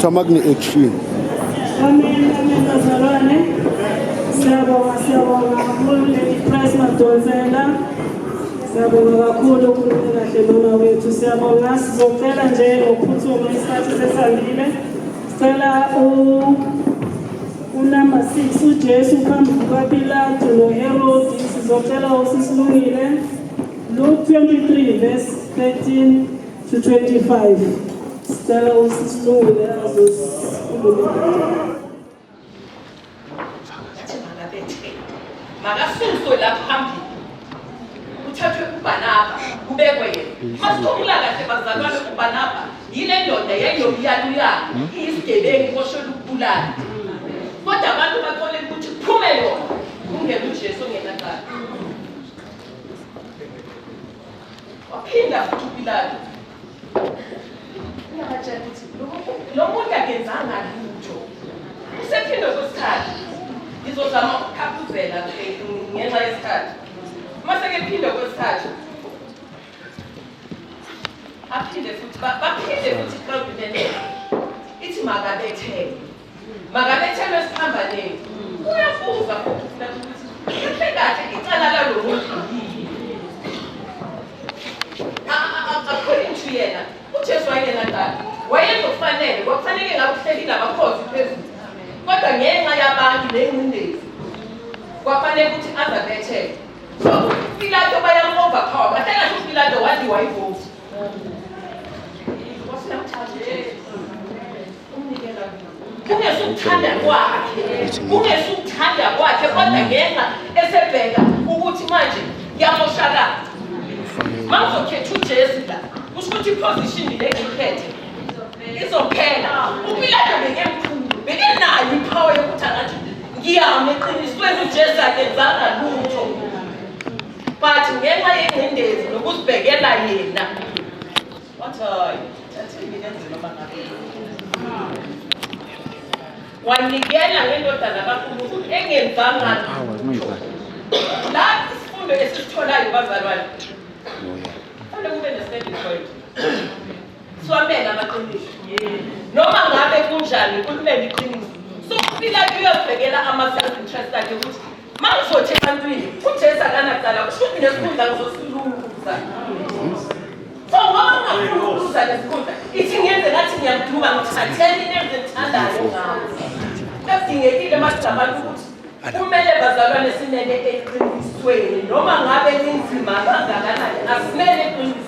ukuthi amakune-action. Amen, amen, bazalwane. Siyabonga kakhulu Lady Price Madonsela. Siyabonga kakhulu ukhulume kahle mama wethu. Siyabonga, sizocela nje ngokuphuthuma isikhathi sesandile. Sicela unumber 6 uJesu phambi kukaPilato noHerodi. Sizocela usisilungile. Luke 23 verse 13 to 25. Sicela usisilungile azosikhuluma. Makasuswe lapha phambili uthathwe uBanaba kubekwe yena masikhumbula kahle bazalwane uBanaba yile ndoda yayiyomyaluyana iyisigebengu koshola ukubulala kodwa abantu bathole ukuthi kuphume yona kungena uJesu ongenaqala waphinda futhi uPilato uyabatshela ukuthi lo muntu akenzanga lutho usephinde kwesikhathi ngizozama ukukhaphuzela ngenxa yesikhathi mase kephinde kwesikhathi aphinde futhi baphinde futhi ikrobinene ithi makabethelwe esiphambaneni uyabuza futhi ukuthi kahle kahle icala lalo muntu according to yena uJesu wayenaqala wayezokufanele kwakufanele ngabe uhleli nabakhozi phezulu kodwa ngenxa yabantu nengcindezi kwafanele ukuthi azabethele so uPilato bayam-overpower kahle kahle uPilato wadliwa ivoti kungesukuthanda kwakhe kodwa ngenxa esebheka ukuthi manje kuyamoshakala mangizokhetha uJesu la kusho ukuthi iposition le ngiyiphethe izophela uPilato bekemkhulu bekenayo ipower yokuthi angathi ngiyama eqinisweni uJesu akenzanga lutho but ngenxa yengcindezi nokuzibhekela yena wathi hayi athini lenze noma ngabe wanikela ngendodana kaNkulunkulu engenzanga la isifundo esisitholayo bazalwane kube ne-standing point siwamele amaqiniso noma ngabe kunjani kulumele iqiniso so uPilato uyazibhekela ama-self-interest akhe ukuthi ma ngizothi ebantwini uJesu akanaqala kusho ukuthi nesikhundla ngizosilunguza so ngoba ngingafulukuza lesikhundla ithi ngenze ngathi ngiyamduma ngithatheni nezithandayo ngawo kudingekile masizabantu ukuthi kumele bazalwane sinene eqinisweni noma ngabe linzima kangakanani asinene eqinisweni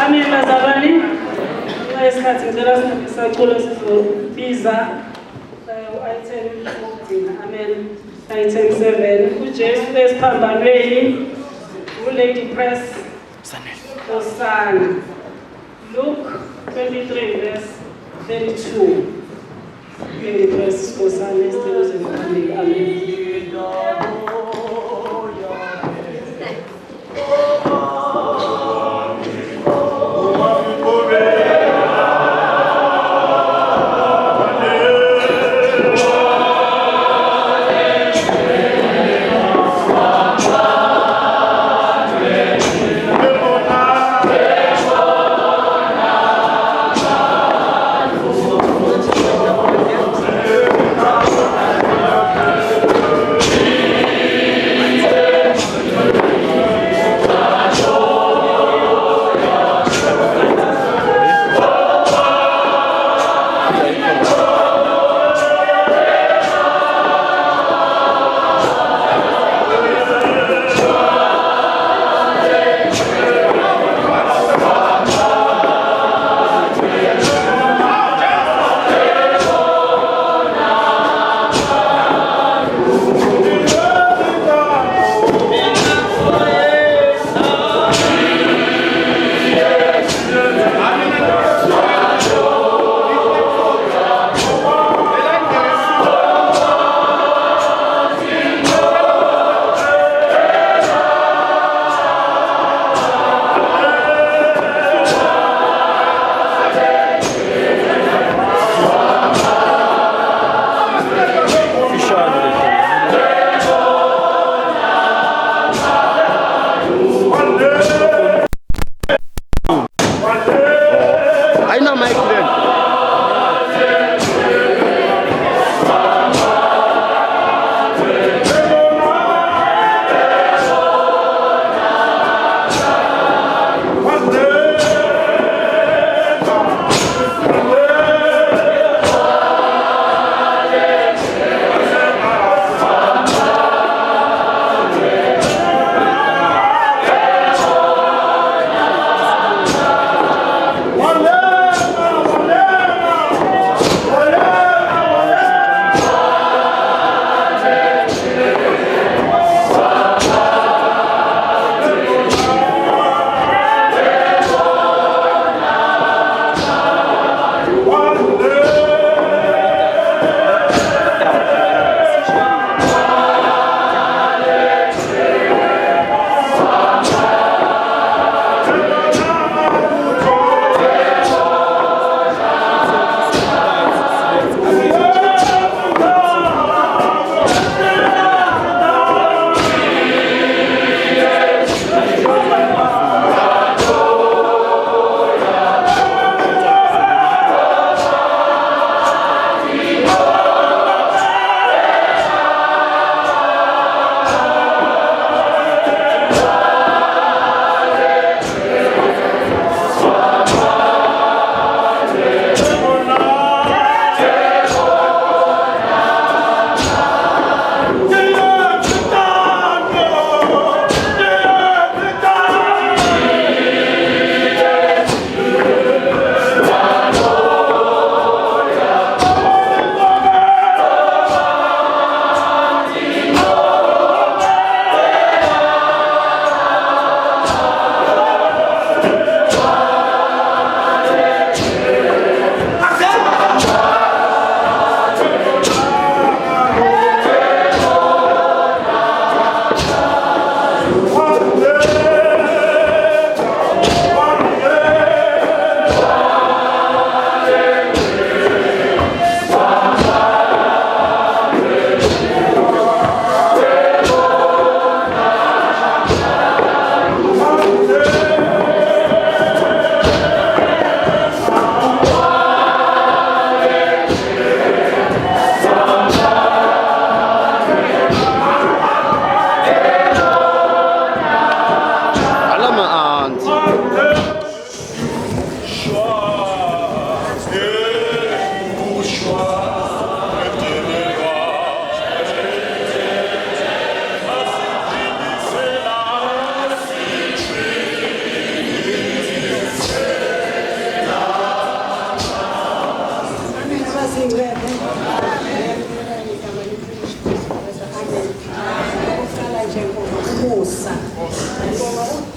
Amen, bazalwane. Isikhathi ngicela sisacula sizobiza u-item 14. Amen. Item 7. uJesu esiphambanweni uLady Press Osana. Luke 23 verse 32. Lady Press Osana isicelo semphambili. Amen. Amen.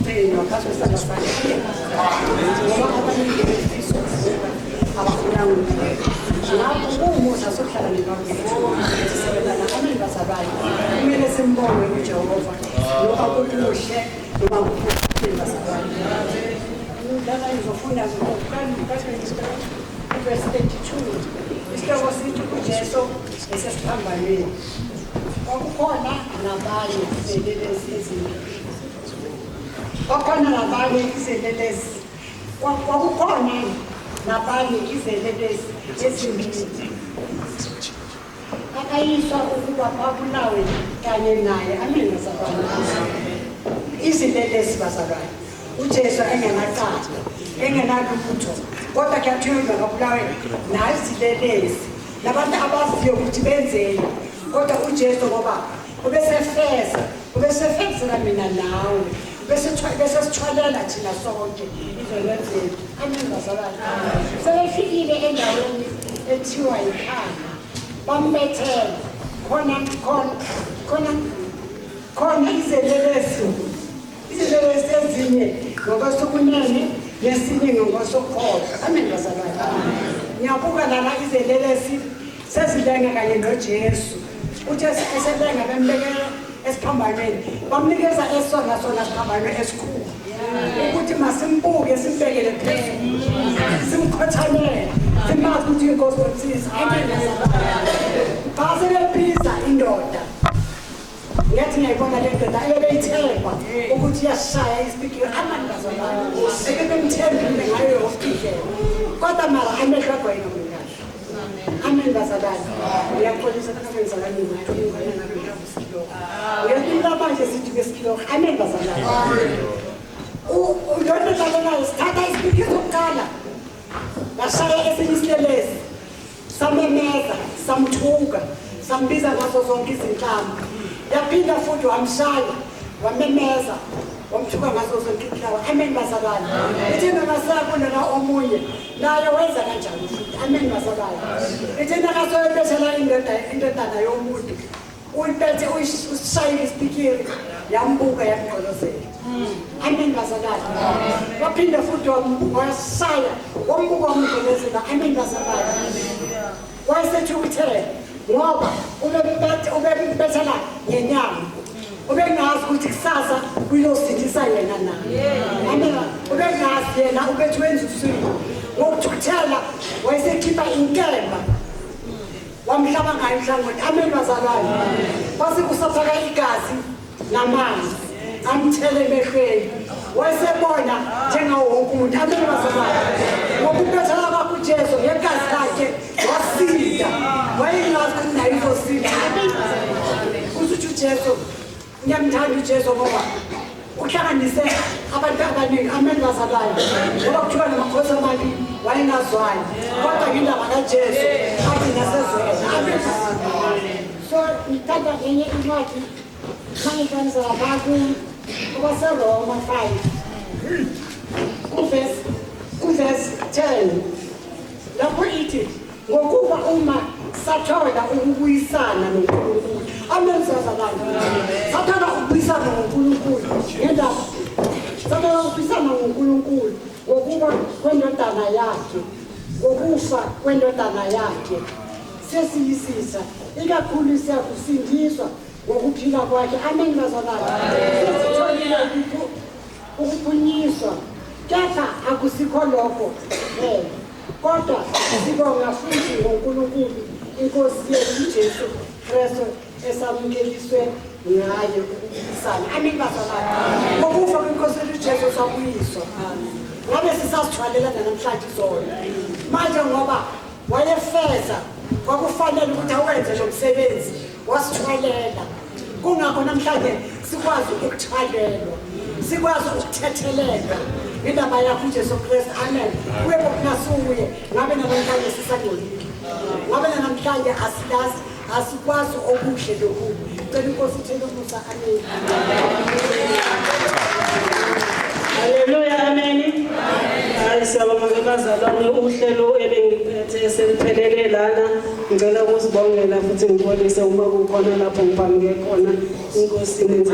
ukugcinwa phakathi kwesandla sakhe ngoba abaningi befiso abafuna ukunikela lapho umusa sokuhlala nebabisebenzana ameni bazalwane kumele simbonge uJehova ngoba kukuhle noma kukuhle bazalwane lana izofunda verse 32 isihloko sithi uJesu esesiphambanweni kwakukhona nabanye izelelesi ezimbili kwakukhona nabanye izelelesi kwakukhona nabanye izelelesi ezimbili akayiswa ukuba babulawe kanye naye ameni bazalwane izelelesi bazalwane uJesu engenacala engenalutho kodwa kuyathunywa ngabulawe naye izelelesi labantu abaziyo ukuthi benzeni kodwa uJesu ngoba ubesefezela mina nawe besesithwalela thina sonke izono zethu ameni bazalwane sebefikile endaweni ethiwa yikhana bambethela khona izelelesi ezinye ngokwesokunene nesinye ngokwesokhohlo ameni bazalwane ngiyabuka lana izelelesi sezilenga kanye noJesu uJesu eselenga bembekela esiphambanweni bamnikeza esona siphambanweni esikhulu ukuthi masimbuke simbekele phezulu simkhothamele simazi ukuthi inkosi yomsisi phase lebiza indoda ngathi ngiyayibona le ndoda ebeyithemba ukuthi iyashaya isipikile amani bazalwane ebebemthembile ngayo yonke indlela kodwa mara amehlo akho yena umkahle ameni bazalwane uyaxolisa kanenzalwane ngempilo manje sithi besikilo ameni bazalwane lona bazalwane sithatha isipikile sokuqala bashaya esinye isilelesi samemeza samthuka sambiza ngazo zonke izinhlamvu yaphinda futhi wamshaya wamemeza wamthuka ngazo zonke inhlawa ameni bazalwane ithina masabona omunye naye wenza kanjani futhi ameni bazalwane ithina kasoyebethela indodana yomuntu uyiphethe usishayile isipikiri yambuka yamgqolozela ameni bazalwane waphinda futhi washaya wambuka wamgqolozela ameni bazalwane wayesethi uthele ngoba ubembethela ngenyama ubengazi ukuthi kusasa uyosindisa yena na amena ubengazi yena ubethi wenza uswini ngokuthuthela wayesekhipha inkemba wamhlaba ngayo inhlangothi ameni bazalwane base kusafaka igazi namanzi amthele emehlweni wayesebona njengawo wonke umuntu ameni bazalwane ngokubethela kwakho uJesu ngegazi lakhe wasinda wayengazi ukuthi naye uzosinda ameni bazalwane kuthi uJesu ngiyamthanda uJesu ngoba uhlanganise abantu abaningi ameni bazalwane ngoba kuthiwa namakhosi amabili wayengazwani kodwa ngindaba kaJesu agcina sezwela ameni bazalwane so ngithanda ngenye incwadi sangikanisa abantu kubaseRoma 5 kuvesi 10 lapho ithi ngokuba uma sathola ukubuyisana noNkulunkulu ameni bazalwane sathola ukubuyisana noNkulunkulu ngendaba sathola ukubuyisana noNkulunkulu ngokuba kwendodana yakhe ngokufa kwendodana yakhe sesiyisisa ikakhulu siyakusindiswa ngokuphila kwakhe ameni bazalwane sesitholile ukuphunyiswa kepha akusikho lokho kodwa sibonga futhi ngoNkulunkulu inkosi yethu uJesu Kristu esamukeliswe ngaye ukubuyisana ameni bazalwane ngokufa kwenkosi yethu uJesu sabuyiswa ngabe sisasithwalela namhlanje zona manje ngoba wayefeza kwakufanele ukuthi awenze lo msebenzi wasithwalela kungakho namhlanje sikwazi ukuthwalelwa sikwazi ukuthetheleka indaba yakho uJesu Kristu amen kuye kunasuye ngabe namhlanje sisangcolile ngabe namhlanje asilazi asikwazi okuhle lokubi cela inkosi ithele umusa amen Haleluya amen hayi siyabonga bazalwane uhlelo ebengiphethe seliphelele lana ngicela ukuzibongela futhi ngibonise uma kukhona lapho ngibambe khona inkosi nenze